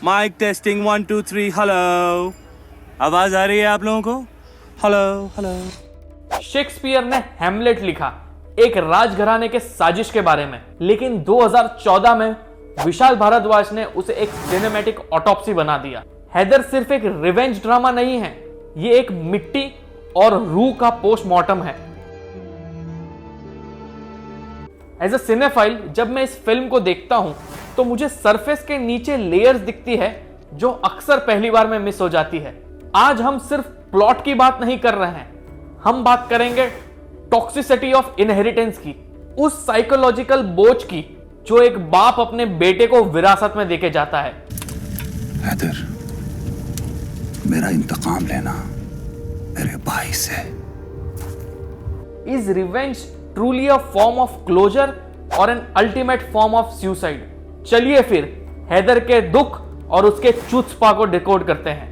Mic testing 1 2 3 hello. आवाज आ रही है आप लोगों को? Hello hello. शेक्सपियर ने हैमलेट लिखा एक राजघराने के साजिश के बारे में, लेकिन 2014 में विशाल भारद्वाज ने उसे एक सिनेमैटिक ऑटोप्सी बना दिया। हैदर सिर्फ एक रिवेंज ड्रामा नहीं है, ये एक मिट्टी और रूह का पोस्टमार्टम है। एज अ सिनेफाइल जब मैं इस फिल्म को देखता हूं तो मुझे सरफेस के नीचे लेयर्स दिखती है जो अक्सर पहली बार में मिस हो जाती है। आज हम सिर्फ प्लॉट की बात नहीं कर रहे हैं, हम बात करेंगे टॉक्सिसिटी ऑफ इनहेरिटेंस की, उस साइकोलॉजिकल बोझ की जो एक बाप अपने बेटे को विरासत में देके जाता है। हैदर, मेरा इंतकाम लेना मेरे भाई से। Is revenge truly a form of closure और an ultimate form of suicide? चलिए फिर हैदर के दुख और उसके चुत्पा को डिकोड करते हैं।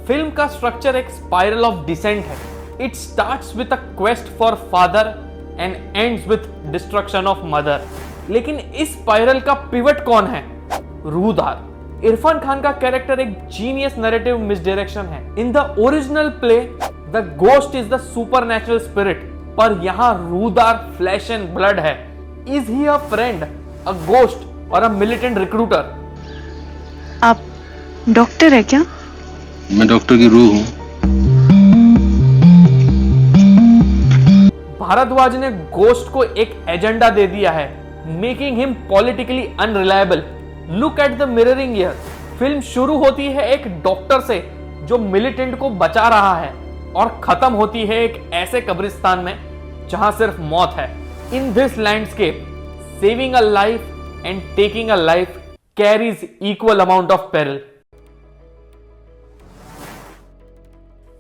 फिल्म का स्ट्रक्चर एक स्पाइरल ऑफ डिसेंट है। It starts with a quest for father and ends with destruction of mother. लेकिन इस स्पाइरल का पिवट कौन है? रूदार। इरफान खान का कैरेक्टर एक जीनियस नैरेटिव मिसडायरेक्शन है। In the original play the ghost is the supernatural spirit, पर यहां रूदार फ्लैश एंड ब्लड है। Is he a friend, a ghost और अ मिलिटेंट रिक्रूटर? आप डॉक्टर है क्या? मैं डॉक्टर की रूह हूं। भारद्वाज ने गोस्ट को एक एजेंडा दे दिया है, making him politically unreliable. Look at the mirroring here. Film शुरू होती है एक डॉक्टर से जो मिलिटेंट को बचा रहा है और खत्म होती है एक ऐसे कब्रिस्तान में जहां सिर्फ मौत है। In this landscape saving a life and taking a life carries equal amount of peril.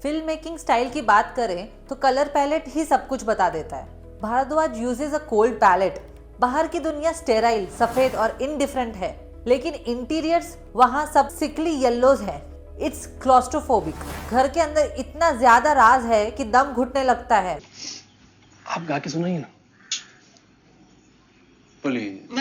Film making style की बात करें तो कलर पैलेट ही सब कुछ बता देता है। Bhardwaj uses a cold palette. बाहर की दुनिया स्टेराइल, सफेद और इनडिफरेंट है, लेकिन इंटीरियर्स वहां सब सिकली येलोज है। It's claustrophobic. घर के अंदर इतना ज्यादा राज है कि दम घुटने लगता है। आप गा के सुनाइए ना। प्लीज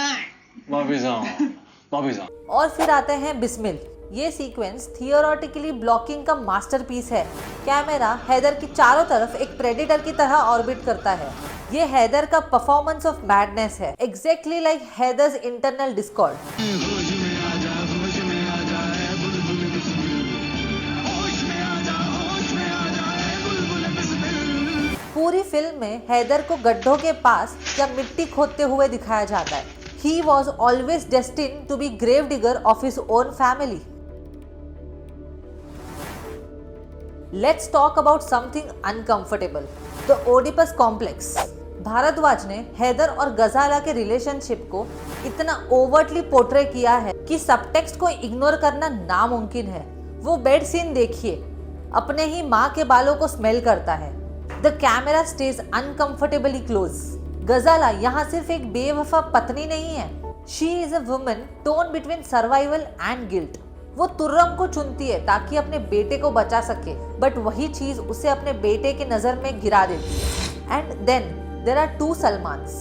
वापिस आओ। और फिर आते हैं बिस्मिल। ये सीक्वेंस थियोरेटिकली ब्लॉकिंग का मास्टरपीस है। कैमरा हैदर की चारों तरफ एक प्रेडेटर की तरह ऑर्बिट करता है। ये हैदर का परफॉर्मेंस ऑफ मैडनेस है, exactly like Haiders internal Discord. पूरी फिल्म में हैदर को गड्ढों के पास या मिट्टी खोदते हुए दिखाया जाता है। He was always destined to be grave digger of his own family. Let's talk about something uncomfortable, the Oedipus complex. Bhardwaj ने हैदर और गजाला के रिलेशनशिप को इतना ओवर्टली पोर्ट्रे किया है कि सबटेक्स्ट को इग्नोर करना नामुमकिन है। वो बेड सीन देखिए, अपने ही माँ के बालों को स्मेल करता है। The camera stays uncomfortably close. गजाला यहाँ सिर्फ एक बेवफा पत्नी नहीं है, she is a woman tone between survival and guilt. वो तुर्रम को चुनती है ताकि अपने बेटे को बचा सके, बट वही चीज उसे अपने बेटे की नजर में गिरा देती है। And then there are two Salmans.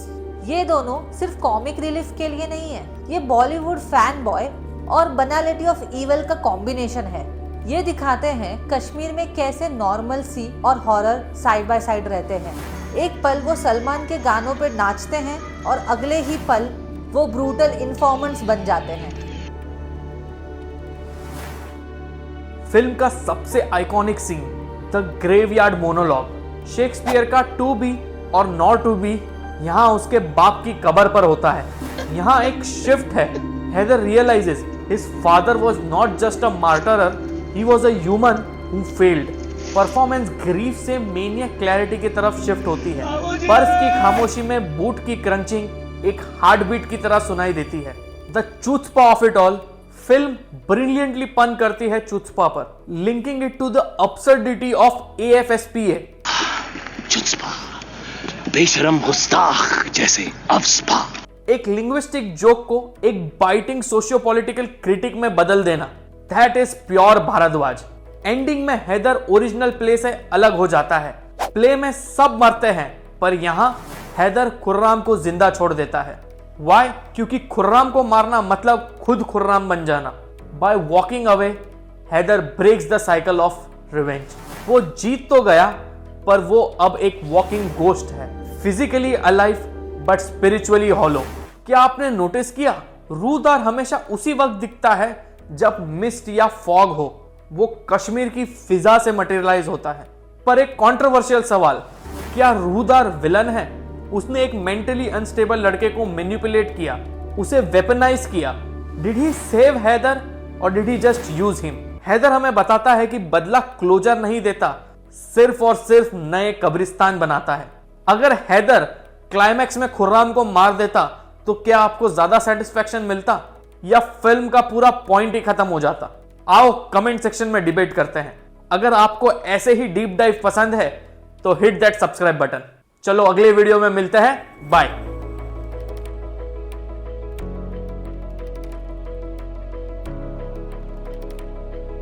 ये दोनों सिर्फ कॉमिक रिलीफ के लिए नहीं है, ये बॉलीवुड फैन बॉय और बनालिटी ऑफ इविल का कॉम्बिनेशन है। ये दिखाते हैं कश्मीर में कैसे नॉर्मल सी और हॉरर साइड बाय साइड रहते हैं। एक पल वो सलमान के गानों पे नाचते हैं और अगले ही पल वो ब्रूटल इन्फॉर्मेंट्स बन जाते हैं। फिल्म का सबसे iconic scene, the graveyard monologue. Shakespeare का टू बी और नॉट टू बी यहाँ उसके बाप की कब्र पर होता है। यहाँ एक शिफ्ट है। Haider realises his father was not just a martyr, he was a human who failed. Performance grief से मेनिया क्लैरिटी की तरफ शिफ्ट होती है। पर्स की खामोशी में बूट की क्रंचिंग एक हार्ट बीट की तरह सुनाई देती है। The chutzpah of it all. Film brilliantly pun करती है चुत्पा पर, linking it to the absurdity of AFSPA। Chutzpah, बेशरम गुस्ताख जैसे अफ्स्पा। एक लिंग्विस्टिक जोक को एक बाइटिंग सोशियो पॉलिटिकल क्रिटिक में बदल देना, that is pure Bhardwaj. Ending में हैदर ओरिजिनल प्ले से अलग हो जाता है। प्ले में सब मरते हैं, पर यहां हैदर खुर्राम को जिंदा छोड़ देता है। वाई? क्योंकि खुर्राम को मारना मतलब खुद खुर्राम बन जाना। By walking away Haider breaks the cycle of revenge. वो जीत तो गया, पर वो अब एक वॉकिंग गोस्ट है, physically alive but spiritually hollow. क्या आपने नोटिस किया, रूदार हमेशा उसी वक्त दिखता है जब मिस्ट या फॉग हो। वो कश्मीर की फिजा से मटेरियलाइज होता है। पर एक कंट्रोवर्शियल सवाल, क्या रूदार विलन है? उसने एक मेंटली अनस्टेबल लड़के को मैनिपुलेट किया, उसे वेपनाइज किया। डिड ही सेव हैदर और did he just use him? Haider हमें बताता है कि बदला क्लोजर नहीं देता, सिर्फ और सिर्फ नए कब्रिस्तान बनाता है। अगर हैदर क्लाइमैक्स में खुर्राम को मार देता तो क्या आपको ज्यादा सेटिस्फैक्शन मिलता, या फिल्म का पूरा पॉइंट ही खत्म हो जाता? आओ कमेंट सेक्शन में डिबेट करते हैं। अगर आपको ऐसे ही डीप डाइव पसंद है तो हिट दैट सब्सक्राइब बटन। चलो अगले वीडियो में मिलते हैं, बाय।